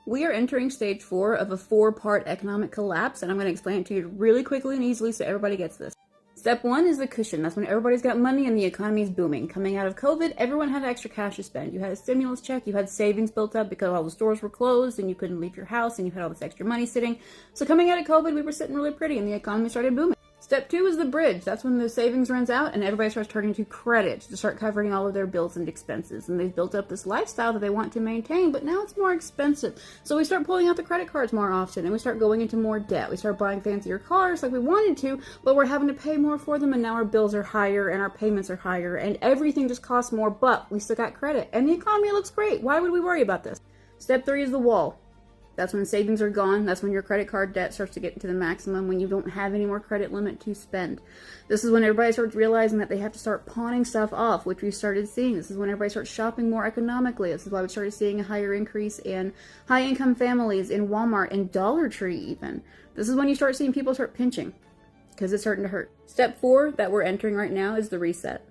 We are entering stage 4 of a 4-part economic collapse, and I'm going to explain it to you really quickly and easily so everybody gets this. Step 1 is the cushion. That's when everybody's got money and the economy's booming. Coming out of COVID, everyone had extra cash to spend. You had a stimulus check, you had savings built up because all the stores were closed and you couldn't leave your house and you had all this extra money sitting. So coming out of COVID, we were sitting really pretty and the economy started booming. Step 2 is the bridge. That's when the savings runs out and everybody starts turning to credit to start covering all of their bills and expenses. And they've built up this lifestyle that they want to maintain, but now it's more expensive. So we start pulling out the credit cards more often and we start going into more debt. We start buying fancier cars like we wanted to, but we're having to pay more for them and now our bills are higher and our payments are higher and everything just costs more, but we still got credit and the economy looks great. Why would we worry about this? Step 3 is the wall. That's when savings are gone. That's when your credit card debt starts to get to the maximum, when you don't have any more credit limit to spend. This is when everybody starts realizing that they have to start pawning stuff off, which we started seeing. This is when everybody starts shopping more economically. This is why we started seeing a higher increase in high-income families, in Walmart, in Dollar Tree even. This is when you start seeing people start pinching, because it's starting to hurt. Step 4 that we're entering right now is the reset.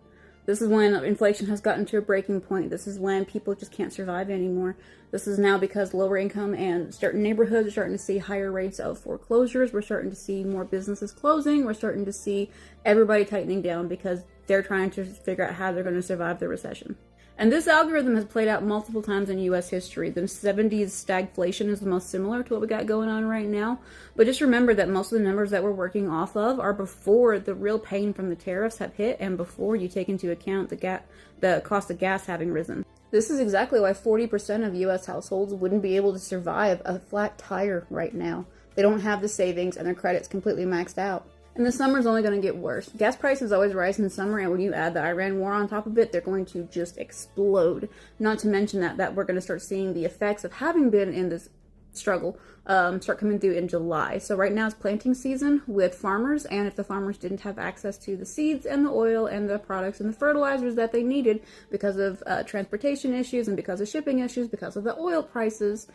This is when inflation has gotten to a breaking point. This is when people just can't survive anymore. This is now because lower income and certain neighborhoods are starting to see higher rates of foreclosures. We're starting to see more businesses closing. We're starting to see everybody tightening down because they're trying to figure out how they're going to survive the recession. And this algorithm has played out multiple times in U.S. history. The 70s stagflation is the most similar to what we got going on right now. But just remember that most of the numbers that we're working off of are before the real pain from the tariffs have hit and before you take into account the cost of gas having risen. This is exactly why 40% of U.S. households wouldn't be able to survive a flat tire right now. They don't have the savings and their credit's completely maxed out. And the summer's only going to get worse. Gas prices always rise in summer, and when you add the Iran war on top of it, they're going to just explode. Not to mention that we're going to start seeing the effects of having been in this struggle start coming through in July. So right now is planting season with farmers, and if the farmers didn't have access to the seeds and the oil and the products and the fertilizers that they needed because of transportation issues and because of shipping issues, because of the oil prices,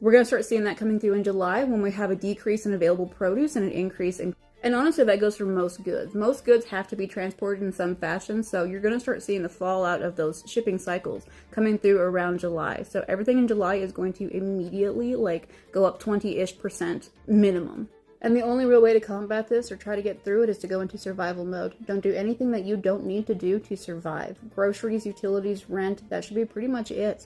we're going to start seeing that coming through in July when we have a decrease in available produce and an increase in... And honestly, that goes for most goods. Most goods have to be transported in some fashion, so you're going to start seeing the fallout of those shipping cycles coming through around July. So everything in July is going to immediately, go up 20-ish% minimum. And the only real way to combat this or try to get through it is to go into survival mode. Don't do anything that you don't need to do to survive. Groceries, utilities, rent, that should be pretty much it.